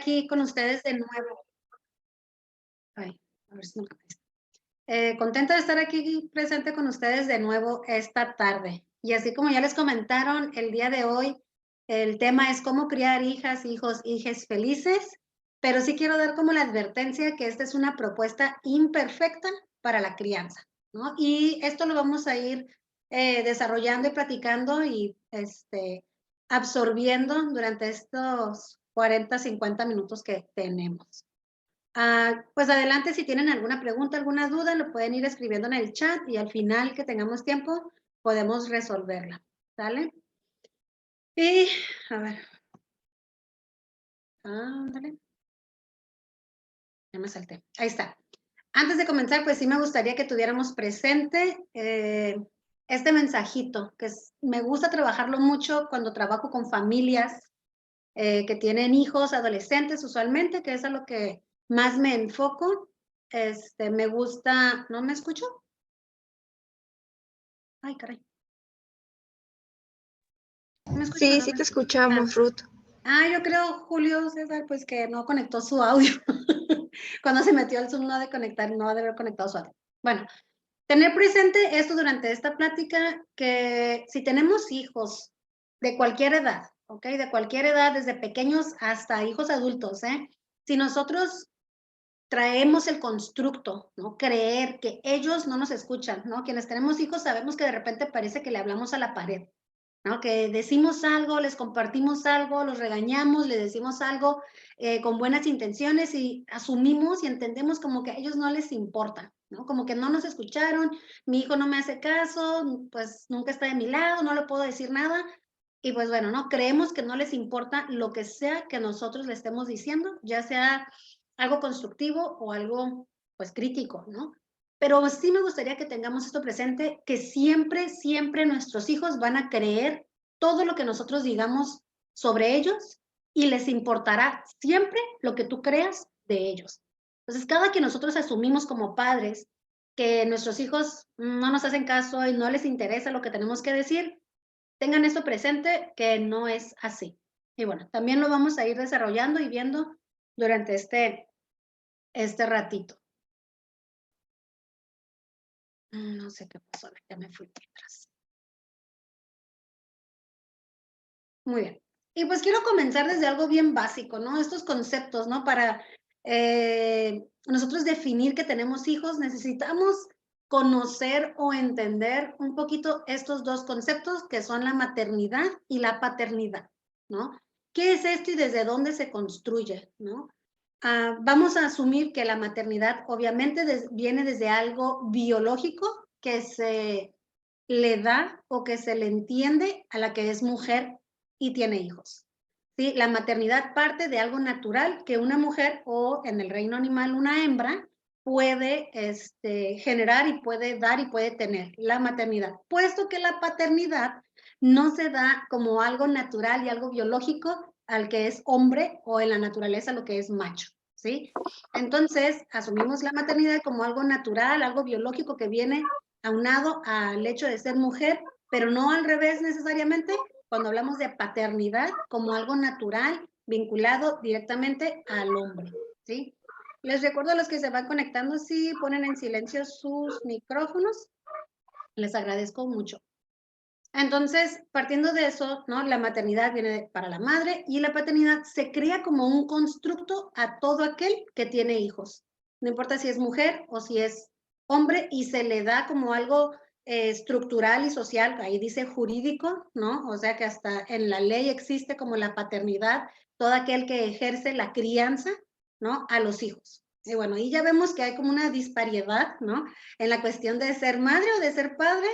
aquí con ustedes de nuevo. Ay, a ver si me contesta. Contenta de estar aquí presente con ustedes de nuevo esta tarde. Y así como ya les comentaron, el día de hoy el tema es cómo criar hijas, hijos, hijes felices, pero sí quiero dar como la advertencia que esta es una propuesta imperfecta para la crianza, ¿no? Y esto lo vamos a ir desarrollando y platicando y absorbiendo durante estos 40, 50 minutos que tenemos. Pues adelante, si tienen alguna pregunta, alguna duda, lo pueden ir escribiendo en el chat y al final que tengamos tiempo podemos resolverla, ¿sale? Y, a ver. Ándale. Ya me salté. Ahí está. Antes de comenzar, pues sí me gustaría que tuviéramos presente este mensajito, me gusta trabajarlo mucho cuando trabajo con familias que tienen hijos, adolescentes usualmente, que es a lo que más me enfoco. Me gusta, ¿no me escucho? Ay, caray. ¿Me escucho? Sí, No sí me te escucho. escuchamos, Ruth. Yo creo, Julio César, pues que no conectó su audio. Cuando se metió al Zoom no ha de conectar, no ha de haber conectado su audio. Bueno, tener presente esto durante esta plática, que si tenemos hijos de cualquier edad, ¿ok? De cualquier edad, desde pequeños hasta hijos adultos, ¿eh? Si nosotros traemos el constructo, ¿no? Creer que ellos no nos escuchan, ¿no? Quienes tenemos hijos sabemos que de repente parece que le hablamos a la pared, ¿no? Que decimos algo, les compartimos algo, los regañamos, les decimos algo con buenas intenciones y asumimos y entendemos como que a ellos no les importa, ¿no? Como que no nos escucharon, mi hijo no me hace caso, pues nunca está de mi lado, no le puedo decir nada. Y pues bueno, ¿no? Creemos que no les importa lo que sea que nosotros le estemos diciendo, ya sea algo constructivo o algo, pues, crítico, ¿no? Pero sí me gustaría que tengamos esto presente, que siempre, siempre nuestros hijos van a creer todo lo que nosotros digamos sobre ellos y les importará siempre lo que tú creas de ellos. Entonces, cada que nosotros asumimos como padres que nuestros hijos no nos hacen caso y no les interesa lo que tenemos que decir, tengan esto presente que no es así. Y bueno, también lo vamos a ir desarrollando y viendo durante este ratito. No sé qué pasó, ya me fui atrás. Muy bien. Y pues quiero comenzar desde algo bien básico, ¿no? Estos conceptos, ¿no? Para nosotros definir que tenemos hijos, necesitamos conocer o entender un poquito estos dos conceptos que son la maternidad y la paternidad, ¿no? ¿Qué es esto y desde dónde se construye, ¿no? Vamos a asumir que la maternidad obviamente viene desde algo biológico que se le da o que se le entiende a la que es mujer y tiene hijos. ¿Sí? La maternidad parte de algo natural que una mujer o en el reino animal una hembra puede generar y puede dar y puede tener la maternidad, puesto que la paternidad no se da como algo natural y algo biológico al que es hombre o en la naturaleza lo que es macho, ¿sí? Entonces, asumimos la maternidad como algo natural, algo biológico que viene aunado al hecho de ser mujer, pero no al revés necesariamente, cuando hablamos de paternidad como algo natural vinculado directamente al hombre, ¿sí? Les recuerdo a los que se van conectando, si ponen en silencio sus micrófonos, les agradezco mucho. Entonces, partiendo de eso, ¿no? La maternidad viene para la madre y la paternidad se crea como un constructo a todo aquel que tiene hijos. No importa si es mujer o si es hombre y se le da como algo estructural y social, ahí dice jurídico, ¿no? O sea que hasta en la ley existe como la paternidad, todo aquel que ejerce la crianza, ¿no? A los hijos. Y bueno, y ya vemos que hay como una disparidad, ¿no? En la cuestión de ser madre o de ser padre,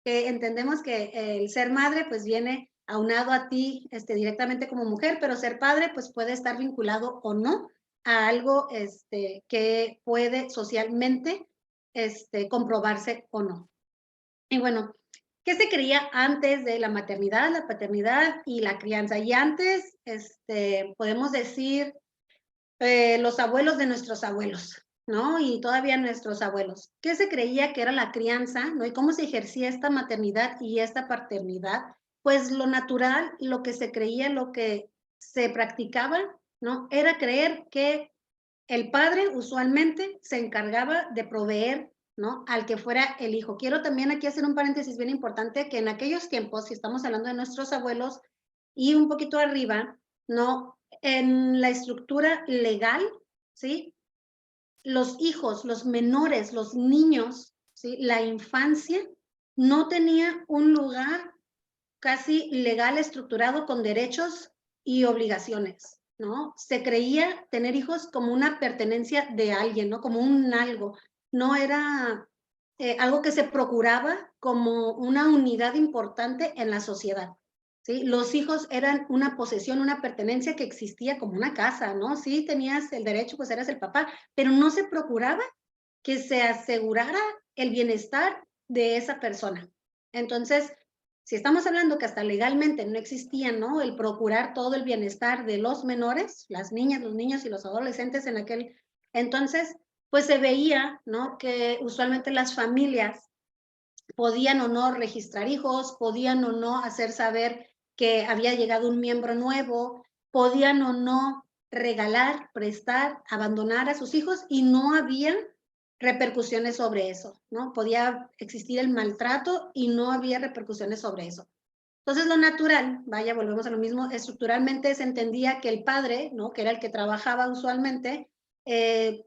que entendemos que el ser madre pues viene aunado a ti directamente como mujer, pero ser padre pues puede estar vinculado o no a algo que puede socialmente comprobarse o no. Y bueno, ¿qué se creía antes de la maternidad, la paternidad y la crianza? Y antes, podemos decir, los abuelos de nuestros abuelos, ¿no? Y todavía nuestros abuelos. ¿Qué se creía que era la crianza, ¿no? Y cómo se ejercía esta maternidad y esta paternidad. Pues lo natural, lo que se creía, lo que se practicaba ¿no? Era creer que el padre usualmente se encargaba de proveer, ¿no? Al que fuera el hijo. Quiero también aquí hacer un paréntesis bien importante, que en aquellos tiempos, si estamos hablando de nuestros abuelos y un poquito arriba, ¿no? En la estructura legal, ¿sí? Los hijos, los menores, los niños, ¿sí? La infancia no tenía un lugar casi legal estructurado con derechos y obligaciones, ¿no? Se creía tener hijos como una pertenencia de alguien, ¿no? Como un algo. No era algo que se procuraba como una unidad importante en la sociedad, ¿sí? Los hijos eran una posesión, una pertenencia que existía como una casa, ¿no? Sí tenías el derecho, pues eras el papá, pero no se procuraba que se asegurara el bienestar de esa persona. Entonces, si estamos hablando que hasta legalmente no existía, ¿no? El procurar todo el bienestar de los menores, las niñas, los niños y los adolescentes en aquel entonces, pues se veía, ¿no? Que usualmente las familias podían o no registrar hijos, podían o no hacer saber que había llegado un miembro nuevo, podían o no regalar, prestar, abandonar a sus hijos y no había repercusiones sobre eso, ¿no? Podía existir el maltrato y no había repercusiones sobre eso. Entonces, lo natural, vaya, volvemos a lo mismo, estructuralmente se entendía que el padre, ¿no? Que era el que trabajaba usualmente,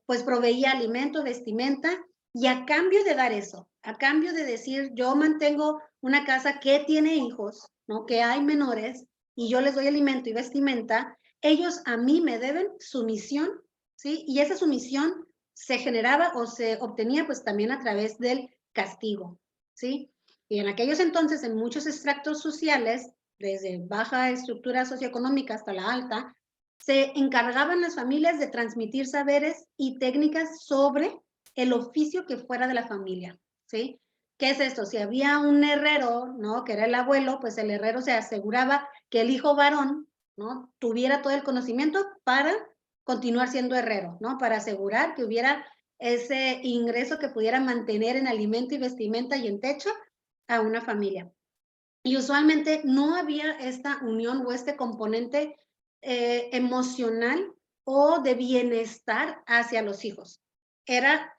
pues proveía alimento, vestimenta, y a cambio de dar eso, a cambio de decir, yo mantengo una casa que tiene hijos, ¿no? Que hay menores, y yo les doy alimento y vestimenta, ellos a mí me deben sumisión, ¿sí? Y esa sumisión se generaba o se obtenía pues también a través del castigo, ¿sí? Y en aquellos entonces, en muchos extractos sociales, desde baja estructura socioeconómica hasta la alta, se encargaban las familias de transmitir saberes y técnicas sobre el oficio que fuera de la familia, ¿sí? ¿Qué es esto? Si había un herrero, ¿no? Que era el abuelo, pues el herrero se aseguraba que el hijo varón, ¿no? Tuviera todo el conocimiento para continuar siendo herrero, ¿no? Para asegurar que hubiera ese ingreso que pudiera mantener en alimento y vestimenta y en techo a una familia. Y usualmente no había esta unión o este componente emocional o de bienestar hacia los hijos.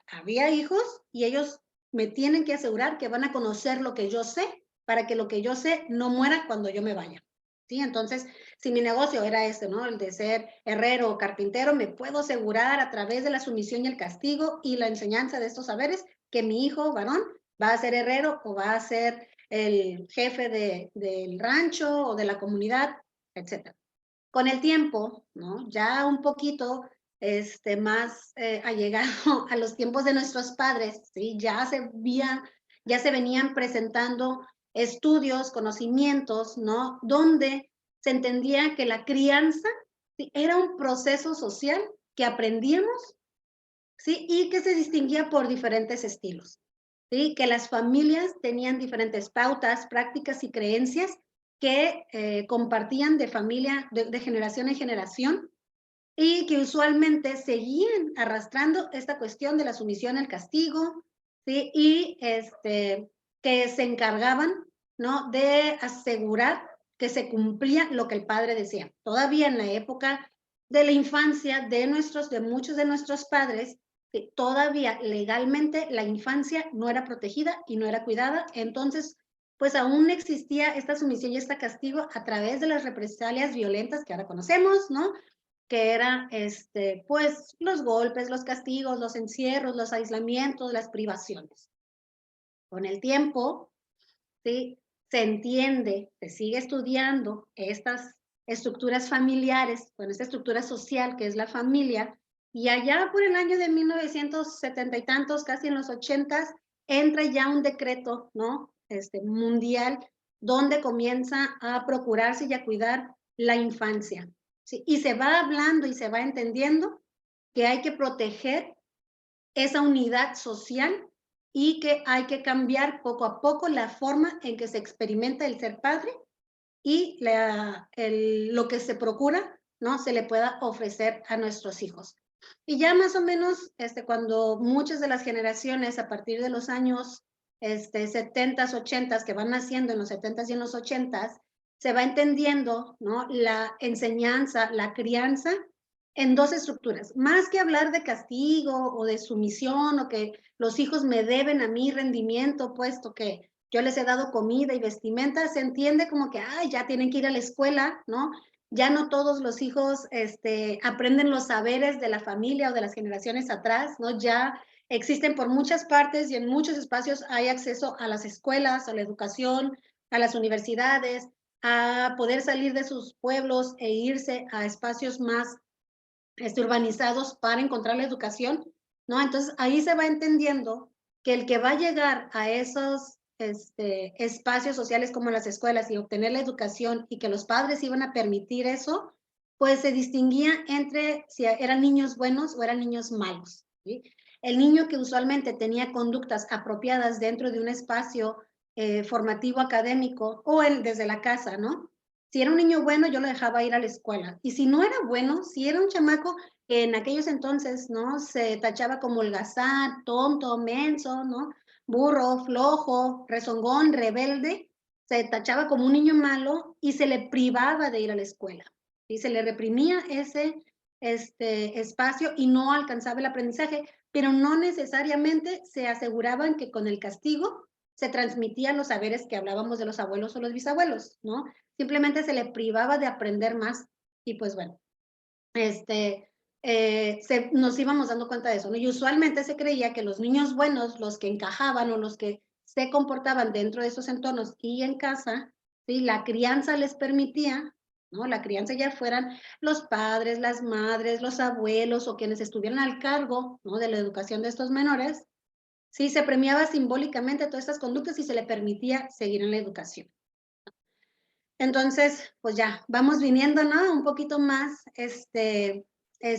Había hijos y ellos me tienen que asegurar que van a conocer lo que yo sé para que lo que yo sé no muera cuando yo me vaya. ¿Sí? Entonces, si mi negocio era este, ¿no? El de ser herrero o carpintero, me puedo asegurar a través de la sumisión y el castigo y la enseñanza de estos saberes que mi hijo varón va a ser herrero o va a ser el jefe del rancho o de la comunidad, etc. Con el tiempo, ¿no? Ya un poquito más allegado a los tiempos de nuestros padres, ¿sí? Ya se venían presentando estudios, conocimientos, ¿no? Donde se entendía que la crianza, ¿sí? Era un proceso social que aprendíamos, ¿sí? Y que se distinguía por diferentes estilos. ¿Sí? Que las familias tenían diferentes pautas, prácticas y creencias que compartían de familia, de generación en generación, y que usualmente seguían arrastrando esta cuestión de la sumisión al castigo, ¿sí? Y que se encargaban, ¿no? De asegurar que se cumplía lo que el padre decía. Todavía en la época de la infancia de muchos de nuestros padres, todavía legalmente la infancia no era protegida y no era cuidada, entonces pues aún existía esta sumisión y este castigo a través de las represalias violentas que ahora conocemos, ¿no? Que era pues los golpes, los castigos, los encierros, los aislamientos, las privaciones. Con el tiempo, ¿sí? Se entiende, se sigue estudiando estas estructuras familiares, con esta estructura social que es la familia, y allá por el año de 1970 y tantos, casi en los 80s, entra ya un decreto, ¿no? Mundial, donde comienza a procurarse y a cuidar la infancia. ¿Sí? Y se va hablando y se va entendiendo que hay que proteger esa unidad social y que hay que cambiar poco a poco la forma en que se experimenta el ser padre y lo que se procura, ¿no? Se le pueda ofrecer a nuestros hijos. Y ya más o menos, cuando muchas de las generaciones a partir de los años 70s, 80s, que van naciendo en los 70s y en los 80s, se va entendiendo, ¿no? La enseñanza, la crianza en dos estructuras. Más que hablar de castigo o de sumisión o que los hijos me deben a mí rendimiento, puesto que yo les he dado comida y vestimenta, se entiende como que, ay, ya tienen que ir a la escuela, ¿no? Ya no todos los hijos aprenden los saberes de la familia o de las generaciones atrás, ¿no? Ya existen por muchas partes y en muchos espacios hay acceso a las escuelas, a la educación, a las universidades, a poder salir de sus pueblos e irse a espacios más urbanizados para encontrar la educación, ¿no? Entonces ahí se va entendiendo que el que va a llegar a esos espacios sociales como las escuelas y obtener la educación y que los padres iban a permitir eso, pues se distinguía entre si eran niños buenos o eran niños malos, ¿sí? El niño que usualmente tenía conductas apropiadas dentro de un espacio formativo académico o desde la casa, ¿no? Si era un niño bueno, yo lo dejaba ir a la escuela. Y si no era bueno, si era un chamaco que en aquellos entonces, ¿no? Se tachaba como holgazán, tonto, menso, ¿no? Burro, flojo, rezongón, rebelde, se tachaba como un niño malo y se le privaba de ir a la escuela. Y se le reprimía ese espacio y no alcanzaba el aprendizaje, pero no necesariamente se aseguraban que con el castigo se transmitían los saberes que hablábamos de los abuelos o los bisabuelos, ¿no? Simplemente se le privaba de aprender más y pues bueno, nos íbamos dando cuenta de eso, ¿no? Y usualmente se creía que los niños buenos, los que encajaban o los que se comportaban dentro de esos entornos y en casa, ¿sí? La crianza les permitía, ¿no? La crianza ya fueran los padres, las madres, los abuelos o quienes estuvieran al cargo, ¿no? De la educación de estos menores, sí, se premiaba simbólicamente todas estas conductas y se le permitía seguir en la educación. Entonces, pues ya, vamos viniendo, ¿no? Un poquito más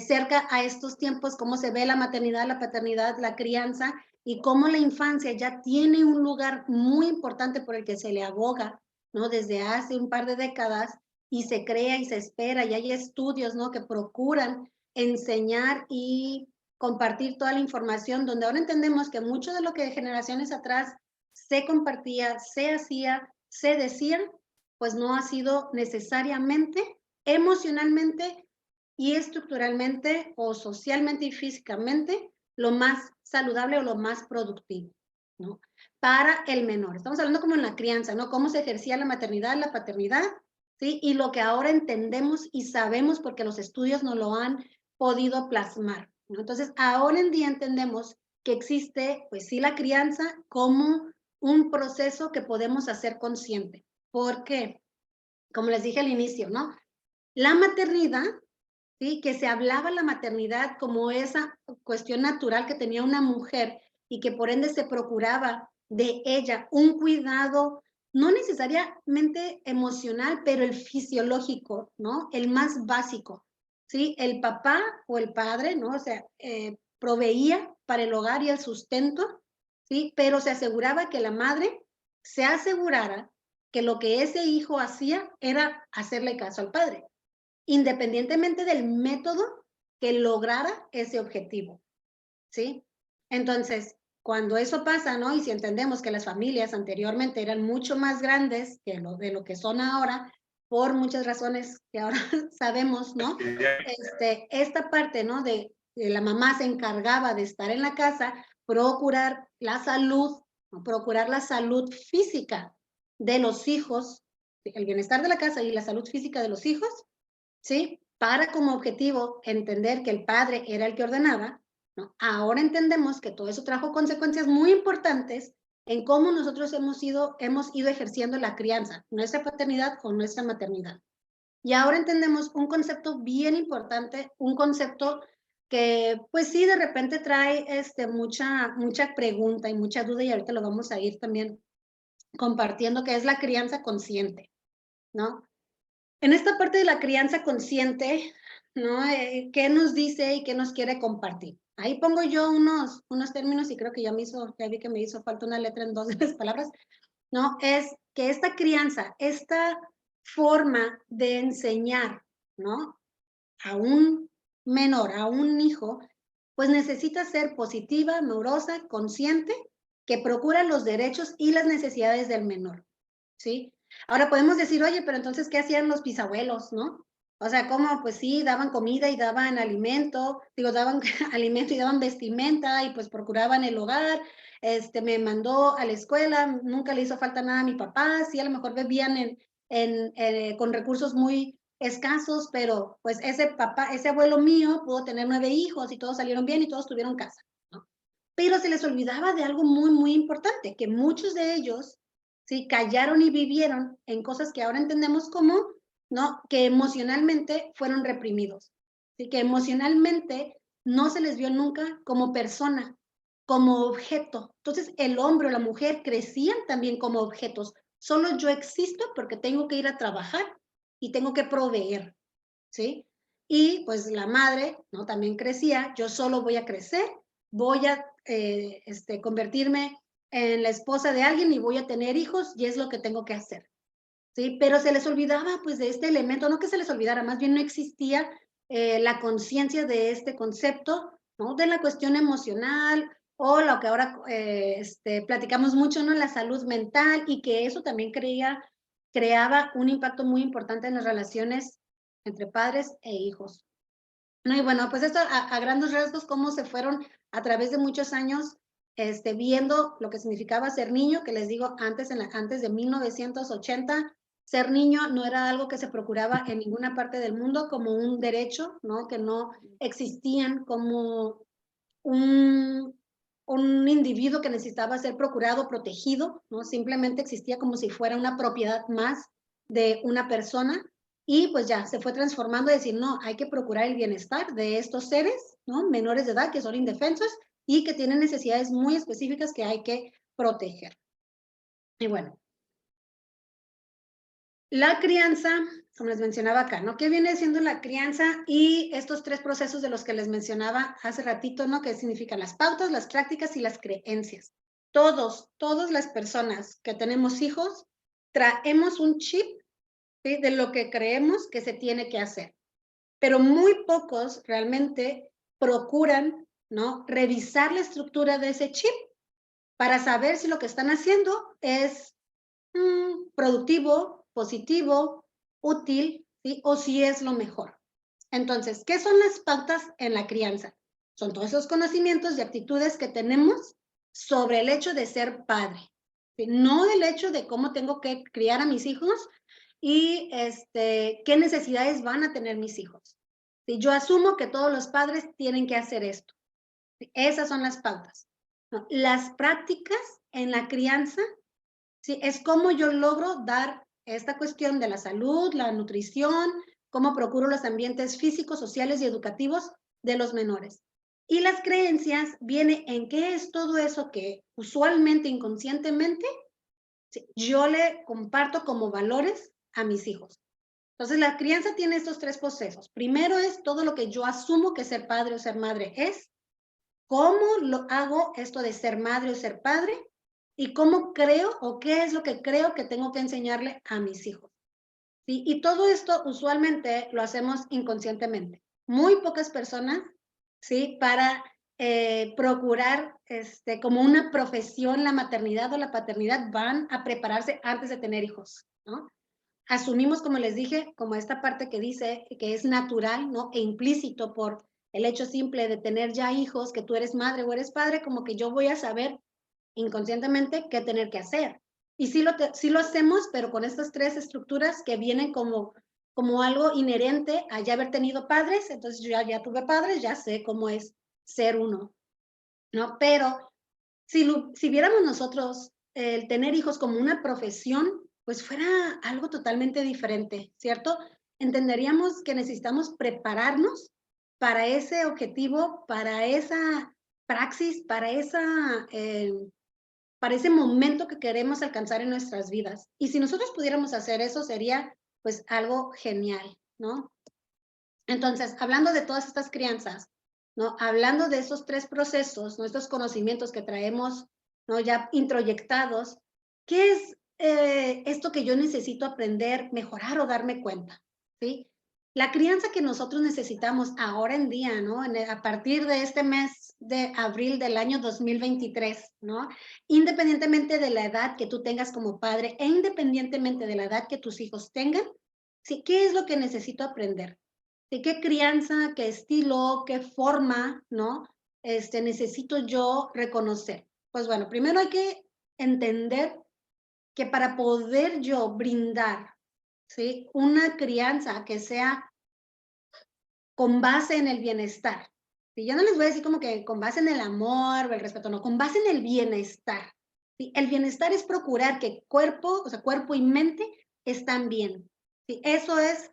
cerca a estos tiempos, cómo se ve la maternidad, la paternidad, la crianza y cómo la infancia ya tiene un lugar muy importante por el que se le aboga, ¿no? Desde hace un par de décadas y se crea y se espera y hay estudios, ¿no? Que procuran enseñar y compartir toda la información, donde ahora entendemos que mucho de lo que de generaciones atrás se compartía, se hacía, se decía, pues no ha sido necesariamente emocionalmente y estructuralmente o socialmente y físicamente lo más saludable o lo más productivo, ¿no? Para el menor. Estamos hablando como en la crianza, ¿no? Cómo se ejercía la maternidad, la paternidad, ¿sí? Y lo que ahora entendemos y sabemos porque los estudios nos lo han podido plasmar, ¿no? Entonces, ahora en día entendemos que existe, pues sí, la crianza como un proceso que podemos hacer consciente. ¿Por qué? Como les dije al inicio, ¿no? La maternidad, ¿sí? Que se hablaba la maternidad como esa cuestión natural que tenía una mujer y que por ende se procuraba de ella un cuidado, no necesariamente emocional, pero el fisiológico, ¿no? El más básico, ¿sí? El papá o el padre, ¿no? O sea, proveía para el hogar y el sustento, ¿sí? Pero se aseguraba que la madre se asegurara que lo que ese hijo hacía era hacerle caso al padre, independientemente del método que lograra ese objetivo, ¿sí? Entonces, cuando eso pasa, ¿no? Y si entendemos que las familias anteriormente eran mucho más grandes que de lo que son ahora, por muchas razones que ahora sabemos, ¿no? Esta parte, ¿no? De la mamá se encargaba de estar en la casa, procurar la salud, ¿no? Procurar la salud física de los hijos, el bienestar de la casa y la salud física de los hijos, ¿sí? Para como objetivo entender que el padre era el que ordenaba, ¿no? Ahora entendemos que todo eso trajo consecuencias muy importantes en cómo nosotros hemos ido ejerciendo la crianza, nuestra paternidad o nuestra maternidad. Y ahora entendemos un concepto bien importante, un concepto que pues sí de repente trae mucha pregunta y mucha duda y ahorita lo vamos a ir también compartiendo, que es la crianza consciente, ¿no? En esta parte de la crianza consciente, ¿no? ¿Qué nos dice y qué nos quiere compartir? Ahí pongo yo unos términos y creo que ya vi que me hizo falta una letra en dos de las palabras, ¿no? Es que esta crianza, esta forma de enseñar, ¿no? A un menor, a un hijo, pues necesita ser positiva, amorosa, consciente, que procura los derechos y las necesidades del menor, ¿sí? Ahora podemos decir, oye, pero entonces, ¿qué hacían los bisabuelos, no? O sea, como, pues sí, daban comida y daban alimento, digo, daban alimento y daban vestimenta y pues procuraban el hogar. Me mandó a la escuela, nunca le hizo falta nada a mi papá, sí, a lo mejor vivían con recursos muy escasos, pero pues ese papá, ese abuelo mío pudo tener 9 hijos y todos salieron bien y todos tuvieron casa, ¿no? Pero se les olvidaba de algo muy, muy importante, que muchos de ellos, sí, callaron y vivieron en cosas que ahora entendemos como, ¿no? Que emocionalmente fueron reprimidos, ¿sí? Que emocionalmente no se les vio nunca como persona, como objeto. Entonces, el hombre o la mujer crecían también como objetos. Solo yo existo porque tengo que ir a trabajar y tengo que proveer, ¿sí? Y pues la madre, ¿no? También crecía, yo solo voy a crecer, voy a convertirme en la esposa de alguien y voy a tener hijos y es lo que tengo que hacer, ¿sí? Pero se les olvidaba pues de este elemento, no que se les olvidara, más bien no existía la conciencia de este concepto, ¿no? De la cuestión emocional o lo que ahora platicamos mucho, ¿no? La salud mental y que eso también creaba un impacto muy importante en las relaciones entre padres e hijos. No, y bueno, pues esto a grandes rasgos, cómo se fueron a través de muchos años viendo lo que significaba ser niño, que les digo, antes de 1980, ser niño no era algo que se procuraba en ninguna parte del mundo como un derecho, ¿no? Que no existían como un, un individuo que necesitaba ser procurado, protegido, ¿no? Simplemente existía como si fuera una propiedad más de una persona y pues ya se fue transformando a decir, no, hay que procurar el bienestar de estos seres, ¿no? Menores de edad que son indefensos y que tienen necesidades muy específicas que hay que proteger. Y bueno, la crianza, como les mencionaba acá, ¿no? ¿Qué viene siendo la crianza y estos 3 procesos de los que les mencionaba hace ratito, ¿no? ¿Qué significan las pautas, las prácticas y las creencias? Todas las personas que tenemos hijos, traemos un chip, ¿sí? De lo que creemos que se tiene que hacer, pero muy pocos realmente procuran, ¿no? Revisar la estructura de ese chip para saber si lo que están haciendo es productivo, positivo, útil, ¿sí? O si es lo mejor. Entonces, ¿qué son las pautas en la crianza? Son todos esos conocimientos y actitudes que tenemos sobre el hecho de ser padre, ¿sí? No del hecho de cómo tengo que criar a mis hijos y qué necesidades van a tener mis hijos. ¿Sí? Yo asumo que todos los padres tienen que hacer esto. ¿Sí? Esas son las pautas. ¿No? Las prácticas en la crianza, ¿sí? Es cómo yo logro dar esta cuestión de la salud, la nutrición, cómo procuro los ambientes físicos, sociales y educativos de los menores. Y las creencias viene en qué es todo eso que usualmente, inconscientemente, ¿sí? Yo le comparto como valores a mis hijos. Entonces, la crianza tiene estos 3 procesos. Primero es todo lo que yo asumo que ser padre o ser madre es. ¿Cómo lo hago esto de ser madre o ser padre? ¿Y cómo creo o qué es lo que creo que tengo que enseñarle a mis hijos? ¿Sí? Y todo esto usualmente lo hacemos inconscientemente. Muy pocas personas, ¿sí? Para procurar como una profesión, la maternidad o la paternidad, van a prepararse antes de tener hijos, ¿no? Asumimos, como les dije, como esta parte que dice que es natural, ¿no? E implícito por el hecho simple de tener ya hijos, que tú eres madre o eres padre, como que yo voy a saber inconscientemente qué tener que hacer. Y sí lo hacemos, pero con estas 3 estructuras que vienen como algo inherente a ya haber tenido padres, entonces yo ya tuve padres, ya sé cómo es ser uno, ¿no? Pero si viéramos nosotros el tener hijos como una profesión, pues fuera algo totalmente diferente, ¿cierto? Entenderíamos que necesitamos prepararnos para ese objetivo, para esa praxis, para ese momento que queremos alcanzar en nuestras vidas. Y si nosotros pudiéramos hacer eso, sería pues algo genial, ¿no? Entonces, hablando de todas estas crianzas, ¿no? Hablando de esos 3 procesos, ¿no? Estos conocimientos que traemos, ¿no? Ya introyectados, ¿qué es esto que yo necesito aprender, mejorar o darme cuenta? ¿Sí? La crianza que nosotros necesitamos ahora en día, ¿no? A partir de este mes de abril del año 2023, ¿no? Independientemente de la edad que tú tengas como padre e independientemente de la edad que tus hijos tengan, ¿sí? ¿Qué es lo que necesito aprender? ¿De qué crianza, qué estilo, qué forma, ¿no? Necesito yo reconocer. Pues bueno, primero hay que entender que para poder yo brindar, ¿sí? Una crianza que sea con base en el bienestar. Y yo no les voy a decir como que con base en el amor o el respeto, no, con base en el bienestar. ¿Sí? El bienestar es procurar que cuerpo, o sea, cuerpo y mente están bien. ¿Sí? Eso es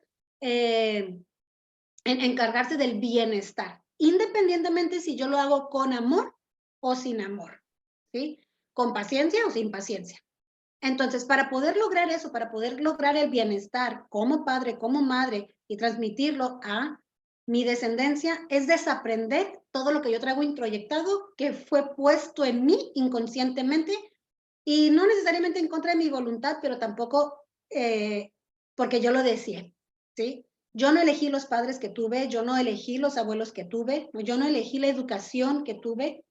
encargarse del bienestar, independientemente si yo lo hago con amor o sin amor, ¿sí? Con paciencia o sin paciencia. Entonces, para poder lograr eso, para poder lograr el bienestar como padre, como madre y transmitirlo a mi descendencia, es desaprender todo lo que yo traigo introyectado, que fue puesto en mí inconscientemente y no necesariamente en contra de mi voluntad, pero tampoco porque yo lo deseé, ¿sí? Yo no elegí los padres que tuve, yo no elegí los abuelos que tuve, yo no elegí la educación que tuve,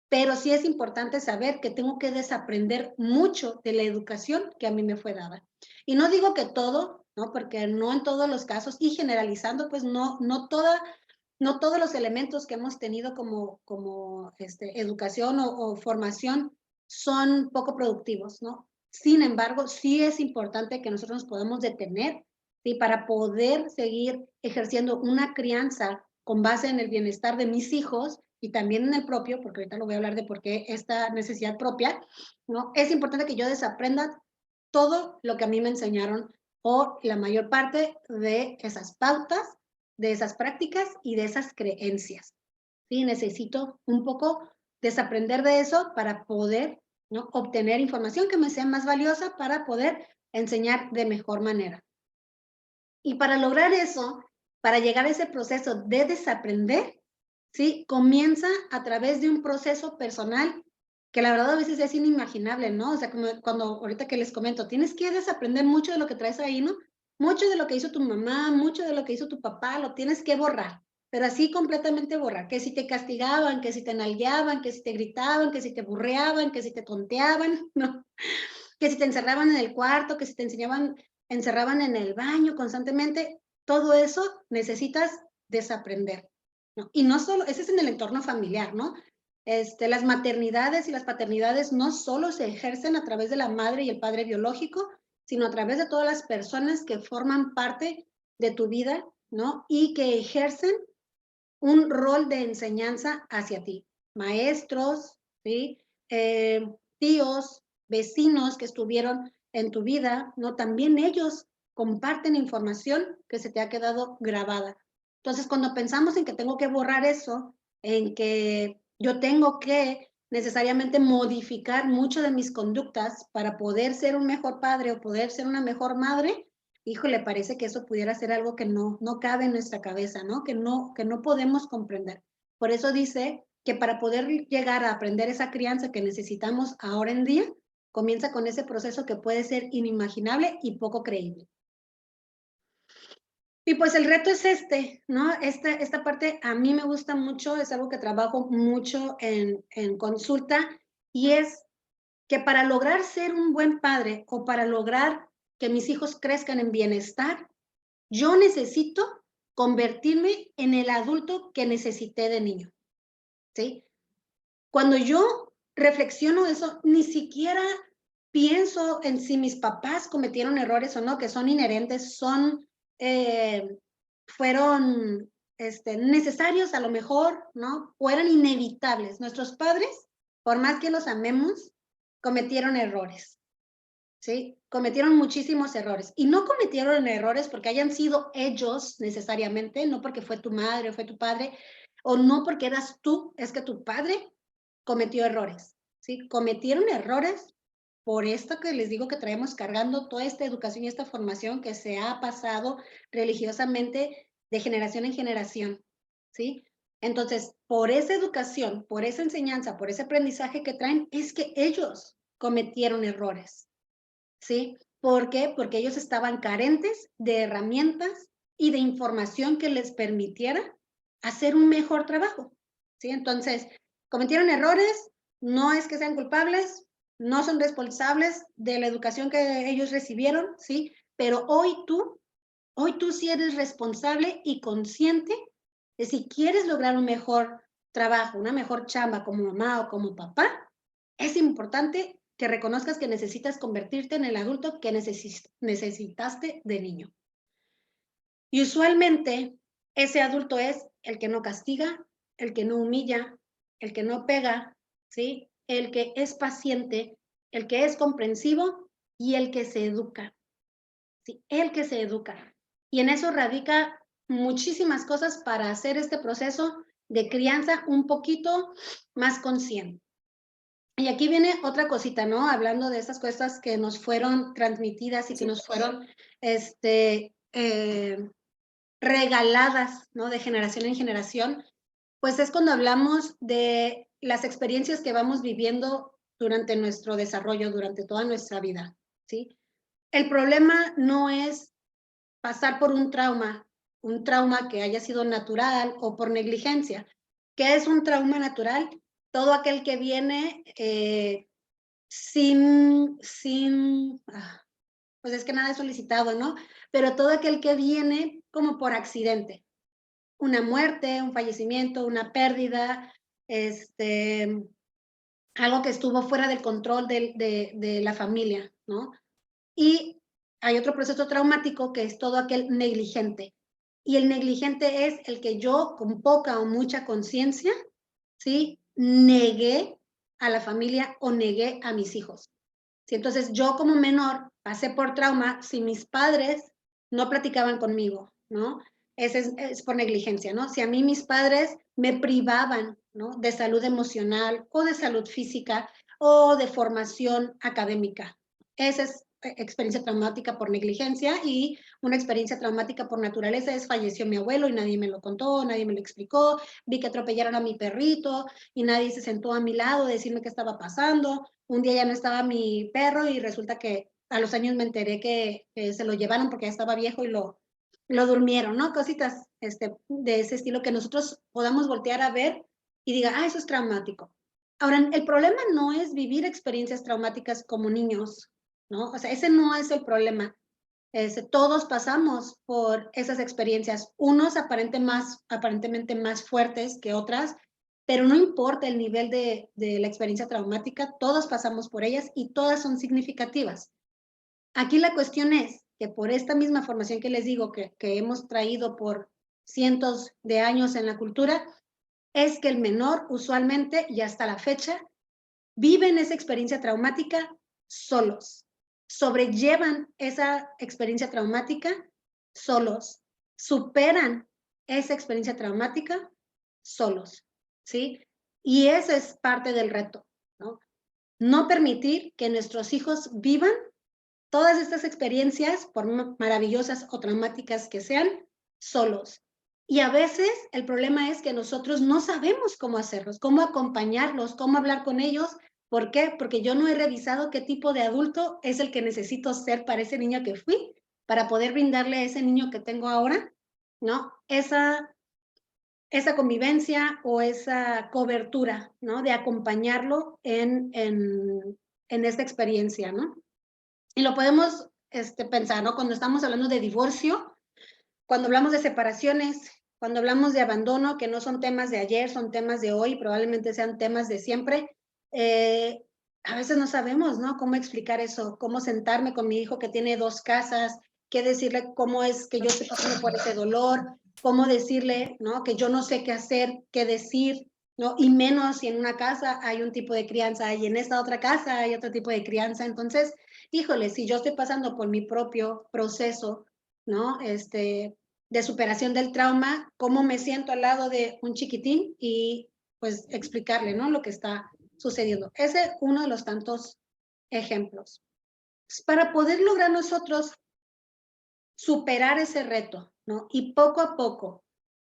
pero sí es importante saber que tengo que desaprender mucho de la educación que a mí me fue dada. Y no digo que todo, ¿no? Porque no en todos los casos, y generalizando, pues no todos los elementos que hemos tenido como educación o formación son poco productivos, ¿no? Sin embargo, sí es importante que nosotros nos podamos detener, ¿sí? Para poder seguir ejerciendo una crianza con base en el bienestar de mis hijos y también en el propio, porque ahorita lo voy a hablar de por qué esta necesidad propia, ¿no? Es importante que yo desaprenda todo lo que a mí me enseñaron o la mayor parte de esas pautas, de esas prácticas y de esas creencias. ¿Sí? Necesito un poco desaprender de eso para poder, ¿no? Obtener información que me sea más valiosa para poder enseñar de mejor manera. Y para lograr eso, para llegar a ese proceso de desaprender, ¿sí? Comienza a través de un proceso personal que la verdad a veces es inimaginable, ¿no? O sea, como cuando ahorita que les comento, tienes que desaprender mucho de lo que traes ahí, ¿no? Mucho de lo que hizo tu mamá, mucho de lo que hizo tu papá, lo tienes que borrar, pero así completamente borrar, que si te castigaban, que si te nalgueaban, que si te gritaban, que si te burreaban, que si te tonteaban, ¿no? Que si te encerraban en el cuarto, que si te encerraban en el baño constantemente, todo eso necesitas desaprender, ¿no? Y no solo, ese es en el entorno familiar, ¿no? Las maternidades y las paternidades no solo se ejercen a través de la madre y el padre biológico, sino a través de todas las personas que forman parte de tu vida, ¿no? Y que ejercen un rol de enseñanza hacia ti. Maestros, ¿sí? Tíos, vecinos que estuvieron en tu vida, ¿no? También ellos comparten información que se te ha quedado grabada. Entonces, cuando pensamos en que tengo que borrar eso, en que yo tengo que necesariamente modificar mucho de mis conductas para poder ser un mejor padre o poder ser una mejor madre, híjole, parece que eso pudiera ser algo que no cabe en nuestra cabeza, ¿no? Que no podemos comprender. Por eso dice que para poder llegar a aprender esa crianza que necesitamos ahora en día, comienza con ese proceso que puede ser inimaginable y poco creíble. Y pues el reto es ¿no? Esta parte a mí me gusta mucho, es algo que trabajo mucho en consulta, y es que para lograr ser un buen padre o para lograr que mis hijos crezcan en bienestar, yo necesito convertirme en el adulto que necesité de niño, ¿sí? Cuando yo reflexiono eso, ni siquiera pienso en si mis papás cometieron errores o no, que son inherentes, fueron necesarios a lo mejor, ¿no? O eran inevitables. Nuestros padres, por más que los amemos, cometieron errores. ¿Sí? Cometieron muchísimos errores. Y no cometieron errores porque hayan sido ellos necesariamente, no porque fue tu madre o fue tu padre, o no porque eras tú, es que tu padre cometió errores, ¿sí? Cometieron errores por esto que les digo que traemos cargando toda esta educación y esta formación que se ha pasado religiosamente de generación en generación, ¿sí? Entonces, por esa educación, por esa enseñanza, por ese aprendizaje que traen, es que ellos cometieron errores. ¿Sí? ¿Por qué? Porque ellos estaban carentes de herramientas y de información que les permitiera hacer un mejor trabajo, ¿sí? Entonces, cometieron errores, no es que sean culpables, no son responsables de la educación que ellos recibieron, ¿sí? Pero hoy tú Hoy tú sí eres responsable y consciente de si quieres lograr un mejor trabajo, una mejor chamba como mamá o como papá, es importante que reconozcas que necesitas convertirte en el adulto que necesitaste de niño. Y usualmente ese adulto es el que no castiga, el que no humilla, el que no pega, ¿sí? El que es paciente, el que es comprensivo y el que se educa, ¿sí? El que se educa. Y en eso radica muchísimas cosas para hacer este proceso de crianza un poquito más consciente. Y aquí viene otra cosita, ¿no? Hablando de esas cosas que nos fueron transmitidas y que nos fueron, regaladas, ¿no? De generación en generación, pues es cuando hablamos de las experiencias que vamos viviendo durante nuestro desarrollo, durante toda nuestra vida, ¿sí? El problema no es pasar por un trauma que haya sido natural o por negligencia. ¿Qué es un trauma natural? Todo aquel que viene pues es que nada es solicitado, ¿no? Pero todo aquel que viene como por accidente, una muerte, un fallecimiento, una pérdida, algo que estuvo fuera del control de la familia, ¿no? Y hay otro proceso traumático que es todo aquel negligente. Y el negligente es el que yo, con poca o mucha conciencia, ¿sí? Negué a la familia o negué a mis hijos. ¿Sí? Entonces, yo como menor pasé por trauma si mis padres no platicaban conmigo, ¿no? Es por negligencia, ¿no? Si a mí mis padres me privaban, ¿no? De salud emocional o de salud física o de formación académica. Esa es experiencia traumática por negligencia, y una experiencia traumática por naturaleza es falleció mi abuelo y nadie me lo contó, nadie me lo explicó, vi que atropellaron a mi perrito y nadie se sentó a mi lado a decirme qué estaba pasando. Un día ya no estaba mi perro y resulta que a los años me enteré que se lo llevaron porque ya estaba viejo y lo durmieron, ¿no? Cositas de ese estilo que nosotros podamos voltear a ver y diga, ah, eso es traumático. Ahora, el problema no es vivir experiencias traumáticas como niños, ¿no? O sea, ese no es el problema. Todos pasamos por esas experiencias, unos aparentemente más fuertes que otras, pero no importa el nivel de la experiencia traumática, todos pasamos por ellas y todas son significativas. Aquí la cuestión es que por esta misma formación que les digo que hemos traído por cientos de años en la cultura, es que el menor usualmente y hasta la fecha viven esa experiencia traumática solos, sobrellevan esa experiencia traumática solos, superan esa experiencia traumática solos, ¿sí? Y ese es parte del reto, ¿no? No permitir que nuestros hijos vivan todas estas experiencias, por maravillosas o traumáticas que sean, solos. Y a veces el problema es que nosotros no sabemos cómo hacerlos, cómo acompañarlos, cómo hablar con ellos. ¿Por qué? Porque yo no he revisado qué tipo de adulto es el que necesito ser para ese niño que fui, para poder brindarle a ese niño que tengo ahora, ¿no? Esa convivencia o esa cobertura, ¿no? De acompañarlo en esta experiencia, ¿no? Y lo podemos pensar, ¿no? Cuando estamos hablando de divorcio, cuando hablamos de separaciones, cuando hablamos de abandono, que no son temas de ayer, son temas de hoy, probablemente sean temas de siempre, a veces no sabemos, ¿no? Cómo explicar eso, cómo sentarme con mi hijo que tiene 2 casas, qué decirle, cómo es que yo estoy pasando por ese dolor, cómo decirle, ¿no? Que yo no sé qué hacer, qué decir, ¿no? Y menos si en una casa hay un tipo de crianza y en esta otra casa hay otro tipo de crianza. Entonces, híjole, si yo estoy pasando por mi propio proceso, ¿no? De superación del trauma, cómo me siento al lado de un chiquitín y pues explicarle, ¿no? Lo que está sucediendo. Ese es uno de los tantos ejemplos. Para poder lograr nosotros superar ese reto, ¿no? Y poco a poco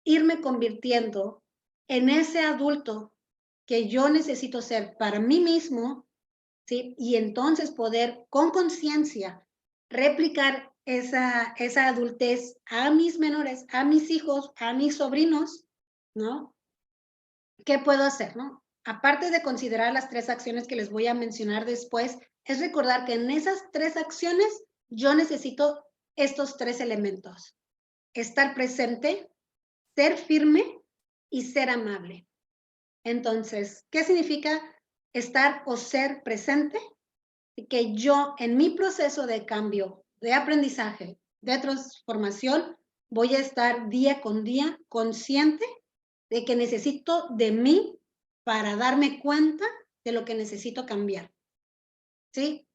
irme convirtiendo en ese adulto que yo necesito ser para mí mismo, ¿sí? Y entonces poder con conciencia replicar esa adultez a mis menores, a mis hijos, a mis sobrinos, ¿no? ¿Qué puedo hacer, no? Aparte de considerar las 3 acciones que les voy a mencionar después, es recordar que en esas 3 acciones yo necesito estos 3 elementos: estar presente, ser firme y ser amable. Entonces, ¿qué significa estar o ser presente? Que yo en mi proceso de cambio, de aprendizaje, de transformación, voy a estar día con día consciente de que necesito de mí para darme cuenta de lo que necesito cambiar, ¿sí?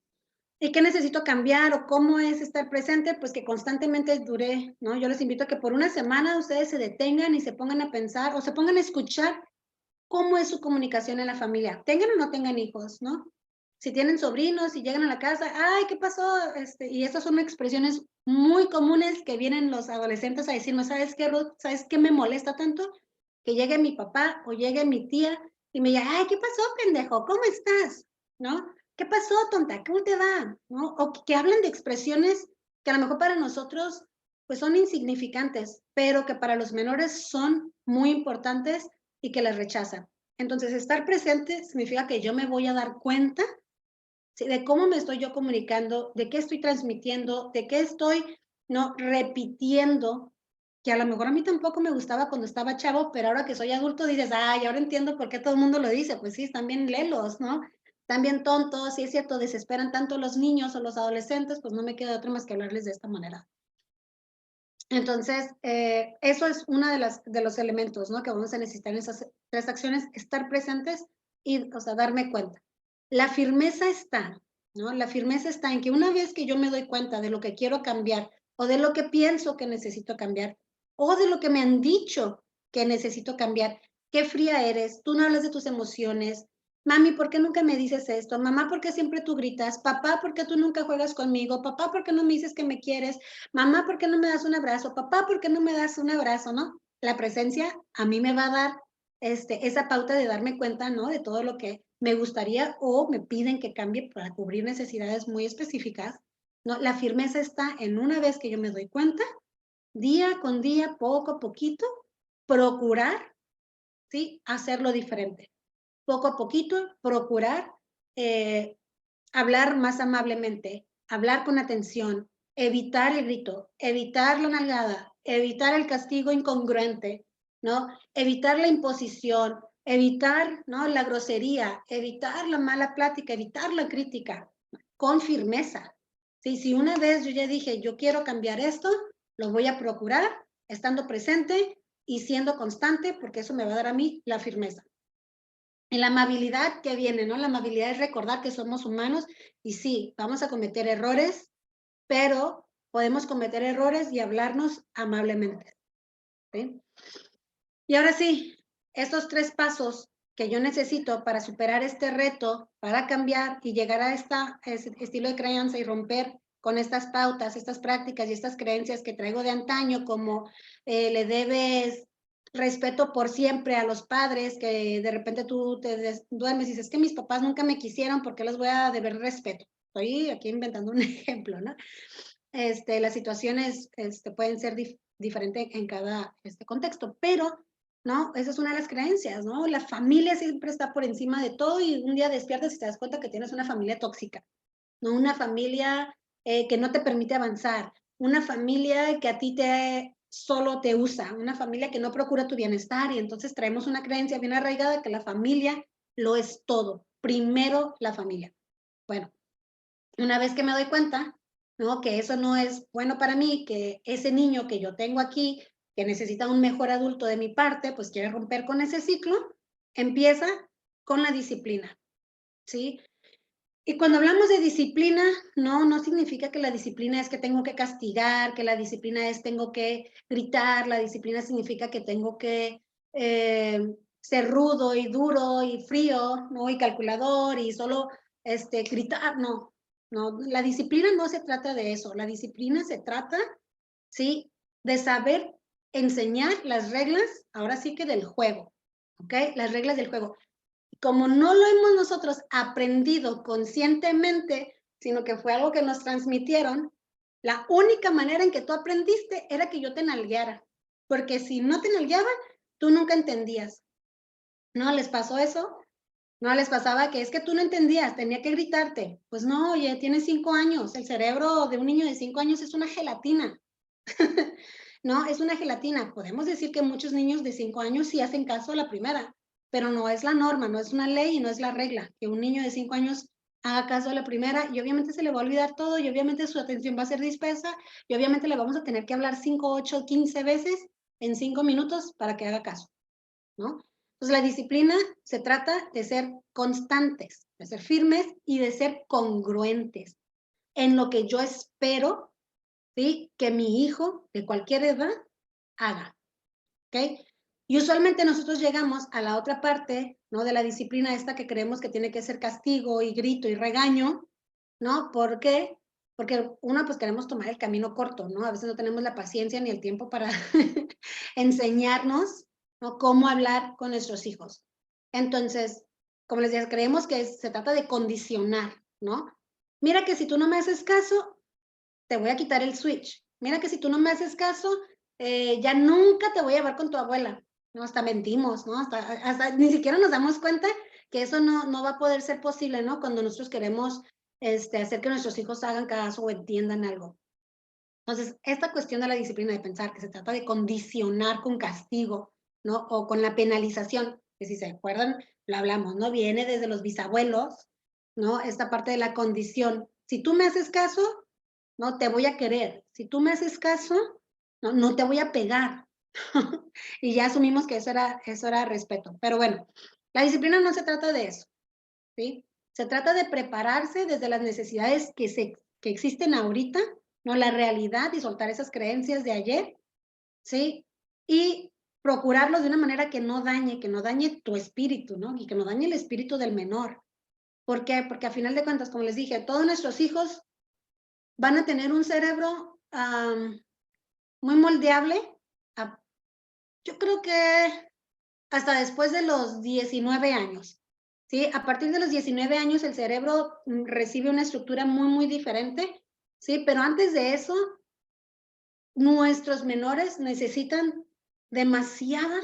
¿Y qué necesito cambiar o cómo es estar presente? Pues que constantemente dure, ¿no? Yo les invito a que por una semana ustedes se detengan y se pongan a pensar o se pongan a escuchar cómo es su comunicación en la familia, tengan o no tengan hijos, ¿no? Si tienen sobrinos y llegan a la casa, ay, ¿qué pasó? Y estas son expresiones muy comunes que vienen los adolescentes a decirme, ¿sabes qué, Ruth? ¿Sabes qué me molesta tanto? Que llegue mi papá o llegue mi tía y me diga, ay, ¿qué pasó, pendejo? ¿Cómo estás? ¿No? ¿Qué pasó, tonta? ¿Cómo te va? ¿No? O que hablen de expresiones que a lo mejor para nosotros pues son insignificantes, pero que para los menores son muy importantes y que las rechazan. Entonces, estar presente significa que yo me voy a dar cuenta, ¿sí?, de cómo me estoy yo comunicando, de qué estoy transmitiendo, de qué estoy, ¿no?, repitiendo, que a lo mejor a mí tampoco me gustaba cuando estaba chavo, pero ahora que soy adulto dices, ay, ahora entiendo por qué todo el mundo lo dice. Pues sí, están bien lelos, ¿no? Están bien tontos, y es cierto, desesperan tanto los niños o los adolescentes, pues no me queda otra más que hablarles de esta manera. Entonces, eso es uno de los elementos, ¿no?, que vamos a necesitar en esas 3 acciones: estar presentes y, o sea, darme cuenta. La firmeza está, ¿no? La firmeza está en que una vez que yo me doy cuenta de lo que quiero cambiar, o de lo que pienso que necesito cambiar, o de lo que me han dicho que necesito cambiar, qué fría eres, tú no hablas de tus emociones, mami, ¿por qué nunca me dices esto? Mamá, ¿por qué siempre tú gritas? Papá, ¿por qué tú nunca juegas conmigo? Papá, ¿por qué no me dices que me quieres? Mamá, ¿por qué no me das un abrazo? Papá, ¿por qué no me das un abrazo? ¿No? La presencia a mí me va a dar esa pauta de darme cuenta, ¿no?, de todo lo que me gustaría o me piden que cambie para cubrir necesidades muy específicas, ¿no? La firmeza está en una vez que yo me doy cuenta, día con día, poco a poquito, procurar, ¿sí?, hacerlo diferente. Poco a poquito, procurar hablar más amablemente, hablar con atención, evitar el grito, evitar la nalgada, evitar el castigo incongruente, ¿no? Evitar la imposición, evitar, ¿no?, la grosería, evitar la mala plática, evitar la crítica, con firmeza. Sí, si una vez yo ya dije, yo quiero cambiar esto, lo voy a procurar estando presente y siendo constante, porque eso me va a dar a mí la firmeza. Y la amabilidad que viene, ¿no? La amabilidad es recordar que somos humanos y sí, vamos a cometer errores, pero podemos cometer errores y hablarnos amablemente, ¿sí? Y ahora sí, estos 3 pasos que yo necesito para superar este reto, para cambiar y llegar a ese estilo de crianza y romper con estas pautas, estas prácticas y estas creencias que traigo de antaño, como le debes respeto por siempre a los padres, que de repente tú te duermes y dices, es que mis papás nunca me quisieron, ¿por qué les voy a deber respeto? Estoy aquí inventando un ejemplo, ¿no? Las situaciones pueden ser diferentes en cada contexto, pero, ¿no?, esa es una de las creencias, ¿no? La familia siempre está por encima de todo y un día despiertas y te das cuenta que tienes una familia tóxica, ¿no? Una familia que no te permite avanzar, una familia que a ti solo te usa, una familia que no procura tu bienestar, y entonces traemos una creencia bien arraigada que la familia lo es todo. Primero la familia. Bueno, una vez que me doy cuenta, ¿no?, que eso no es bueno para mí, que ese niño que yo tengo aquí, que necesita un mejor adulto de mi parte, pues quiere romper con ese ciclo, empieza con la disciplina, ¿sí? Y cuando hablamos de disciplina, no significa que la disciplina es que tengo que castigar, que la disciplina es tengo que gritar, la disciplina significa que tengo que ser rudo y duro y frío, ¿no?, y calculador y solo gritar, no. No, la disciplina no se trata de eso, la disciplina se trata, ¿sí?, de saber enseñar las reglas, ahora sí que del juego, ¿ok? Las reglas del juego. Como no lo hemos nosotros aprendido conscientemente, sino que fue algo que nos transmitieron, la única manera en que tú aprendiste era que yo te nalgueara, porque si no te nalgueaba, tú nunca entendías. ¿No les pasó eso? No les pasaba que es que tú no entendías, tenía que gritarte. Pues no, oye, tienes 5 años. El cerebro de un niño de 5 años es una gelatina. No, es una gelatina. Podemos decir que muchos niños de 5 años sí hacen caso a la primera, pero no es la norma, no es una ley y no es la regla. Que un niño de 5 años haga caso a la primera y obviamente se le va a olvidar todo y obviamente su atención va a ser dispersa y obviamente le vamos a tener que hablar 5, 8, 15 veces en 5 minutos para que haga caso, ¿no? Entonces, la disciplina se trata de ser constantes, de ser firmes y de ser congruentes en lo que yo espero, ¿sí? Que mi hijo de cualquier edad haga, ¿ok? Y usualmente nosotros llegamos a la otra parte, ¿no? De la disciplina esta que creemos que tiene que ser castigo y grito y regaño, ¿no? ¿Por qué? Porque uno, pues queremos tomar el camino corto, ¿no? A veces no tenemos la paciencia ni el tiempo para enseñarnos, ¿no? Cómo hablar con nuestros hijos. Entonces, como les decía, creemos que se trata de condicionar, ¿no? Mira que si tú no me haces caso, te voy a quitar el switch. Mira que si tú no me haces caso, ya nunca te voy a llevar con tu abuela. No, hasta mentimos, ¿no? Hasta ni siquiera nos damos cuenta que eso no va a poder ser posible, ¿no? Cuando nosotros queremos hacer que nuestros hijos hagan caso o entiendan algo. Entonces, esta cuestión de la disciplina, de pensar que se trata de condicionar con castigo, ¿no? O con la penalización, que si se acuerdan, lo hablamos, ¿no? Viene desde los bisabuelos, ¿no? Esta parte de la condición. Si tú me haces caso, no te voy a querer. Si tú me haces caso, no te voy a pegar. Y ya asumimos que eso era respeto. Pero bueno, la disciplina no se trata de eso, ¿sí? Se trata de prepararse desde las necesidades que existen ahorita, ¿no? La realidad y soltar esas creencias de ayer, ¿sí? Y procurarlo de una manera que no dañe tu espíritu, ¿no? Y que no dañe el espíritu del menor. ¿Por qué? Porque a final de cuentas, como les dije, todos nuestros hijos van a tener un cerebro muy moldeable. A, yo creo que hasta después de los 19 años. ¿Sí? A partir de los 19 años el cerebro recibe una estructura muy, muy diferente, ¿sí? Pero antes de eso, nuestros menores necesitan demasiada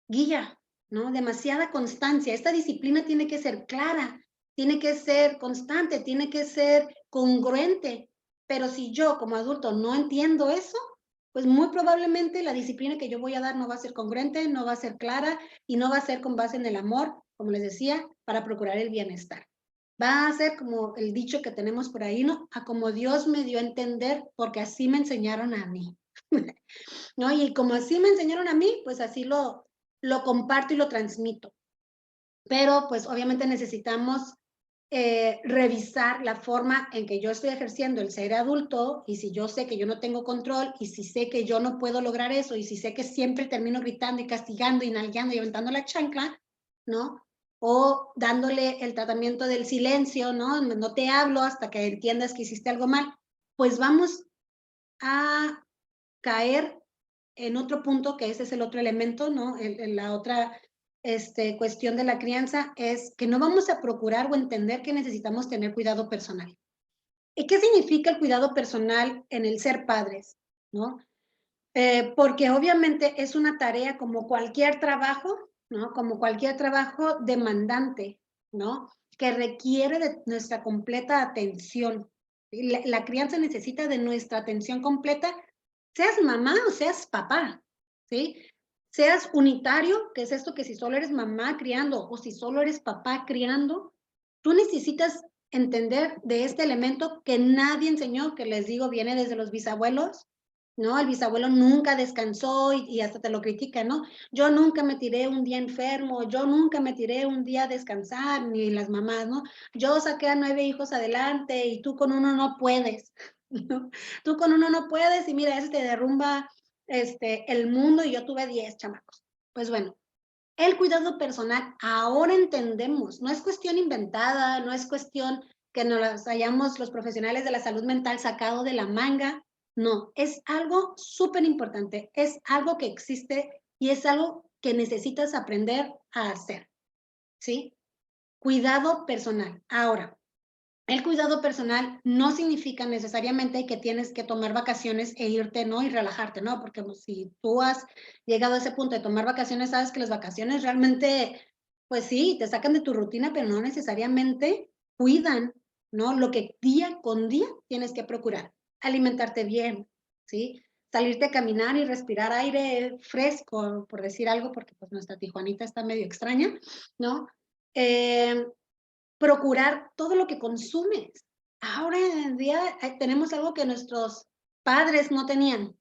guía, ¿no? Demasiada constancia. Esta disciplina tiene que ser clara, tiene que ser constante, tiene que ser congruente. Pero si yo como adulto no entiendo eso, pues muy probablemente la disciplina que yo voy a dar no va a ser congruente, no va a ser clara y no va a ser con base en el amor, como les decía, para procurar el bienestar. Va a ser como el dicho que tenemos por ahí, ¿no? A como Dios me dio a entender, porque así me enseñaron a mí. ¿No? Y como así me enseñaron a mí, pues así lo comparto y lo transmito. Pero pues obviamente necesitamos revisar la forma en que yo estoy ejerciendo el ser adulto y si yo sé que yo no tengo control y si sé que yo no puedo lograr eso y si sé que siempre termino gritando y castigando y nalgueando y aventando la chancla, ¿no? O dándole el tratamiento del silencio, ¿no? No te hablo hasta que entiendas que hiciste algo mal, pues vamos a caer en otro punto, que ese es el otro elemento, ¿no? La otra cuestión de la crianza es que no vamos a procurar o entender que necesitamos tener cuidado personal. ¿Y qué significa el cuidado personal en el ser padres? ¿No? Porque obviamente es una tarea como cualquier trabajo, ¿no? Como cualquier trabajo demandante, ¿no? Que requiere de nuestra completa atención. La crianza necesita de nuestra atención completa, seas mamá o seas papá, ¿sí? Seas unitario, que es esto que si solo eres mamá criando o si solo eres papá criando, tú necesitas entender de este elemento que nadie enseñó, que les digo, viene desde los bisabuelos, ¿no? El bisabuelo nunca descansó y hasta te lo critica, ¿no? Yo nunca me tiré un día enfermo, yo nunca me tiré un día a descansar, ni las mamás, ¿no? Yo saqué a 9 hijos adelante y tú con uno no puedes, ¿no? Tú con uno no puedes y mira, ese te derrumba el mundo y yo tuve 10 chamacos. Pues bueno, el cuidado personal ahora entendemos, no es cuestión inventada, no es cuestión que nos las hayamos los profesionales de la salud mental sacado de la manga, no, es algo súper importante, es algo que existe y es algo que necesitas aprender a hacer, ¿sí? Cuidado personal. Ahora, el cuidado personal no significa necesariamente que tienes que tomar vacaciones e irte, ¿no? Y relajarte, ¿no? Porque pues, si tú has llegado a ese punto de tomar vacaciones, sabes que las vacaciones realmente pues sí, te sacan de tu rutina, pero no necesariamente cuidan, ¿no? Lo que día con día tienes que procurar. Alimentarte bien, ¿sí? Salirte a caminar y respirar aire fresco, por decir algo, porque pues nuestra Tijuanita está medio extraña, ¿no? Eh, procurar todo lo que consumes. Ahora en día tenemos algo que nuestros padres no tenían,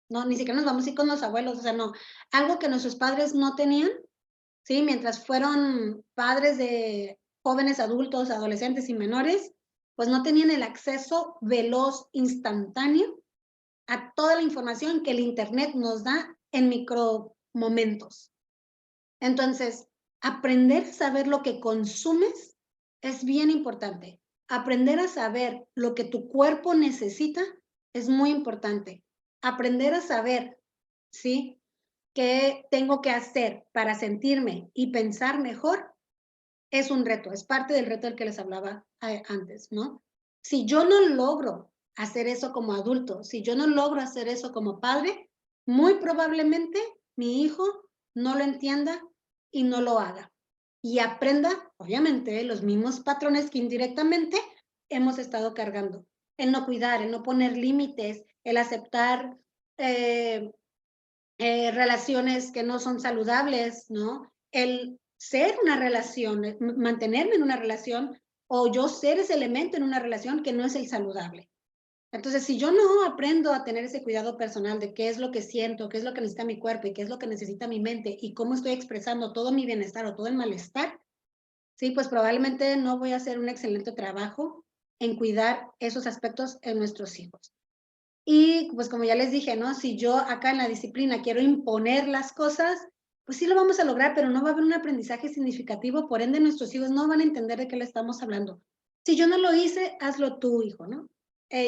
no, ni siquiera nos vamos a ir con los abuelos, o sea, no, algo que nuestros padres no tenían, ¿sí? Mientras fueron padres de jóvenes adultos, adolescentes y menores, pues no tenían el acceso veloz, instantáneo a toda la información que el Internet nos da en micromomentos. Entonces, aprender a saber lo que consumes es bien importante. Aprender a saber lo que tu cuerpo necesita es muy importante. Aprender a saber, ¿sí? ¿Qué tengo que hacer para sentirme y pensar mejor? Es un reto, es parte del reto del que les hablaba antes, ¿no? Si yo no logro hacer eso como adulto, si yo no logro hacer eso como padre, muy probablemente mi hijo no lo entienda y no lo haga. Y aprenda, obviamente, los mismos patrones que indirectamente hemos estado cargando. El no cuidar, el no poner límites, el aceptar eh, relaciones que no son saludables, ¿no? El ser una relación, mantenerme en una relación o yo ser ese elemento en una relación que no es el saludable. Entonces, si yo no aprendo a tener ese cuidado personal de qué es lo que siento, qué es lo que necesita mi cuerpo y qué es lo que necesita mi mente y cómo estoy expresando todo mi bienestar o todo el malestar, sí, pues probablemente no voy a hacer un excelente trabajo en cuidar esos aspectos en nuestros hijos. Y pues como ya les dije, ¿no? Si yo acá en la disciplina quiero imponer las cosas, pues sí lo vamos a lograr, pero no va a haber un aprendizaje significativo, por ende nuestros hijos no van a entender de qué le estamos hablando. Si yo no lo hice, hazlo tú, hijo, ¿no?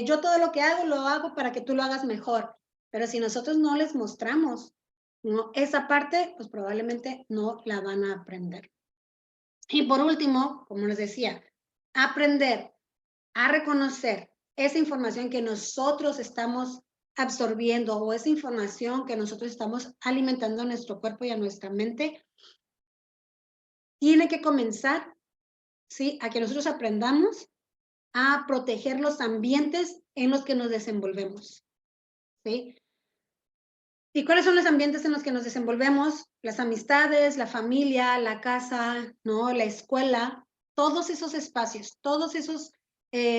Yo todo lo hago para que tú lo hagas mejor, pero si nosotros no les mostramos, ¿no? Esa parte, pues probablemente no la van a aprender. Y por último, como les decía, aprender a reconocer esa información que nosotros estamos absorbiendo o esa información que nosotros estamos alimentando a nuestro cuerpo y a nuestra mente, tiene que comenzar, ¿sí? A que nosotros aprendamos a proteger los ambientes en los que nos desenvolvemos, ¿sí? ¿Y cuáles son los ambientes en los que nos desenvolvemos? Las amistades, la familia, la casa, ¿no? La escuela, todos esos espacios, todos esos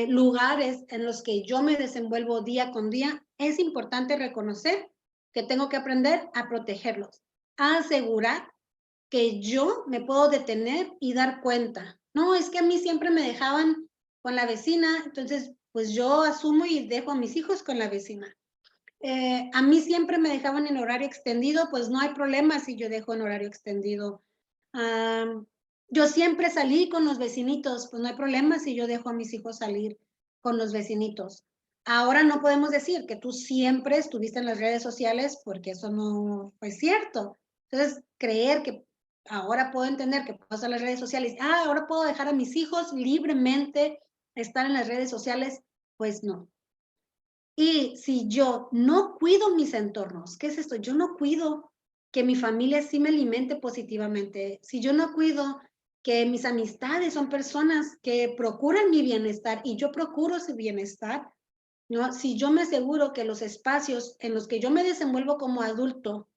lugares en los que yo me desenvuelvo día con día, es importante reconocer que tengo que aprender a protegerlos, a asegurar que yo me puedo detener y dar cuenta. No, es que a mí siempre me dejaban con la vecina, entonces pues yo asumo y dejo a mis hijos con la vecina. A mí siempre me dejaban en horario extendido, pues no hay problema si yo dejo en horario extendido. Yo siempre salí con los vecinitos, pues no hay problema si yo dejo a mis hijos salir con los vecinitos. Ahora no podemos decir que tú siempre estuviste en las redes sociales porque eso no fue cierto. Entonces, creer que ahora puedo entender que puedo hacer las redes sociales, ahora puedo dejar a mis hijos libremente estar en las redes sociales, pues no. Y si yo no cuido mis entornos, ¿qué es esto? Yo no cuido que mi familia sí me alimente positivamente. Si yo no cuido que mis amistades son personas que procuran mi bienestar y yo procuro su bienestar, ¿no? Si yo me aseguro que los espacios en los que yo me desenvuelvo como adulto,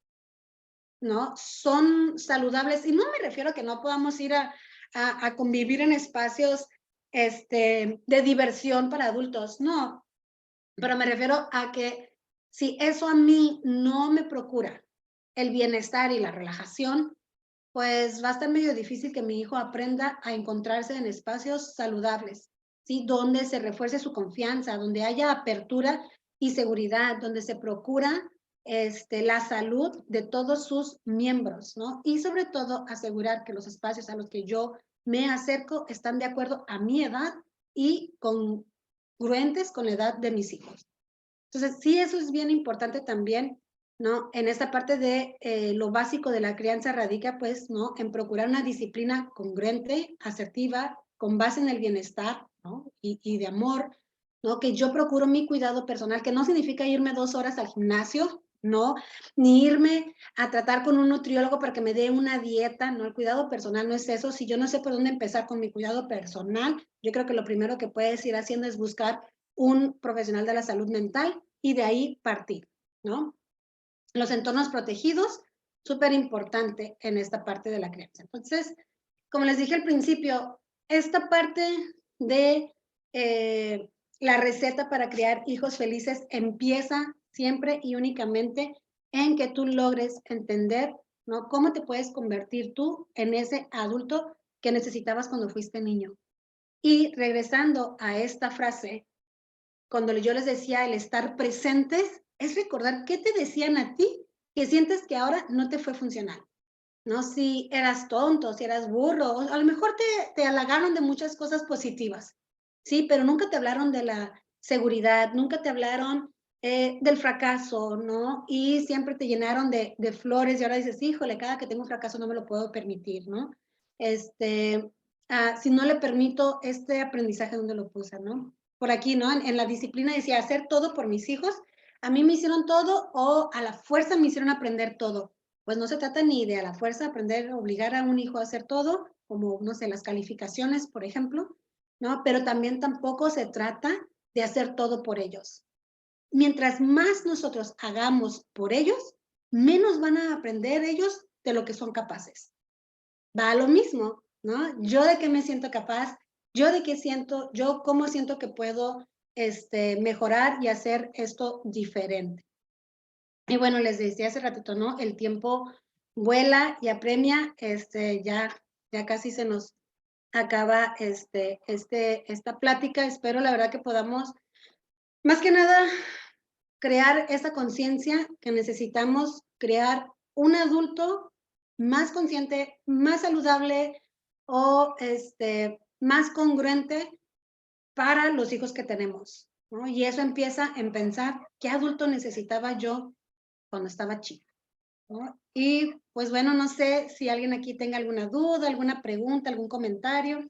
¿no? Son saludables. Y no me refiero a que no podamos ir a convivir en espacios de diversión para adultos. No, pero me refiero a que si eso a mí no me procura el bienestar y la relajación, pues va a estar medio difícil que mi hijo aprenda a encontrarse en espacios saludables, ¿sí? Donde se refuerce su confianza, donde haya apertura y seguridad, donde se procura la salud de todos sus miembros, ¿no? Y sobre todo asegurar que los espacios a los que yo me acerco están de acuerdo a mi edad y congruentes con la edad de mis hijos. Entonces, sí, eso es bien importante también, ¿no? En esta parte de lo básico de la crianza radica, pues, ¿no? En procurar una disciplina congruente, asertiva, con base en el bienestar, ¿no? Y de amor, ¿no? Que yo procuro mi cuidado personal, que no significa irme 2 horas al gimnasio, ¿no? Ni irme a tratar con un nutriólogo para que me dé una dieta, ¿no? El cuidado personal no es eso. Si yo no sé por dónde empezar con mi cuidado personal, yo creo que lo primero que puedes ir haciendo es buscar un profesional de la salud mental y de ahí partir, ¿no? Los entornos protegidos, súper importante en esta parte de la crianza. Entonces, como les dije al principio, esta parte de la receta para criar hijos felices empieza siempre y únicamente en que tú logres entender, ¿no? Cómo te puedes convertir tú en ese adulto que necesitabas cuando fuiste niño. Y regresando a esta frase, cuando yo les decía el estar presentes, es recordar qué te decían a ti que sientes que ahora no te fue funcional, ¿no? Si eras tonto, si eras burro, a lo mejor te halagaron de muchas cosas positivas, ¿sí? Pero nunca te hablaron de la seguridad, nunca te hablaron del fracaso, ¿no? Y siempre te llenaron de flores y ahora dices, híjole, cada que tengo un fracaso no me lo puedo permitir, ¿no? Si no le permito este aprendizaje, ¿dónde lo puse, no? Por aquí, ¿no? En la disciplina decía, hacer todo por mis hijos. A mí me hicieron todo o a la fuerza me hicieron aprender todo. Pues no se trata ni de a la fuerza aprender, obligar a un hijo a hacer todo, como, no sé, las calificaciones, por ejemplo, ¿no? Pero también tampoco se trata de hacer todo por ellos. Mientras más nosotros hagamos por ellos, menos van a aprender ellos de lo que son capaces. Va a lo mismo, ¿no? Yo de qué me siento capaz, yo de qué siento, yo cómo siento que puedo mejorar y hacer esto diferente. Y bueno, les decía hace ratito, ¿no? El tiempo vuela y apremia, ya casi se nos acaba esta plática. Espero la verdad que podamos, más que nada, crear esa conciencia que necesitamos crear un adulto más consciente, más saludable o más congruente para los hijos que tenemos, ¿no? Y eso empieza en pensar qué adulto necesitaba yo cuando estaba chica, ¿no? Y pues bueno, no sé si alguien aquí tenga alguna duda, alguna pregunta, algún comentario.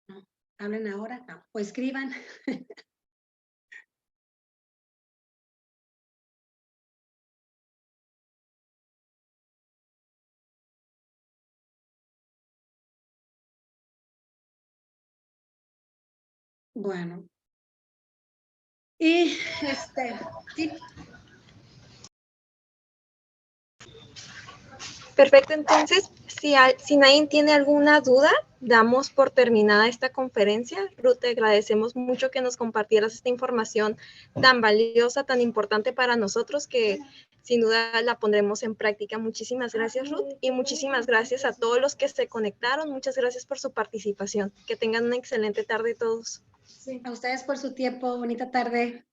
No, hablen ahora, no, o escriban. Bueno, y sí. Perfecto, entonces, si nadie tiene alguna duda, damos por terminada esta conferencia. Ruth, te agradecemos mucho que nos compartieras esta información tan valiosa, tan importante para nosotros, que sin duda la pondremos en práctica. Muchísimas gracias, Ruth, y muchísimas gracias a todos los que se conectaron. Muchas gracias por su participación. Que tengan una excelente tarde todos. Sí, a ustedes por su tiempo. Bonita tarde.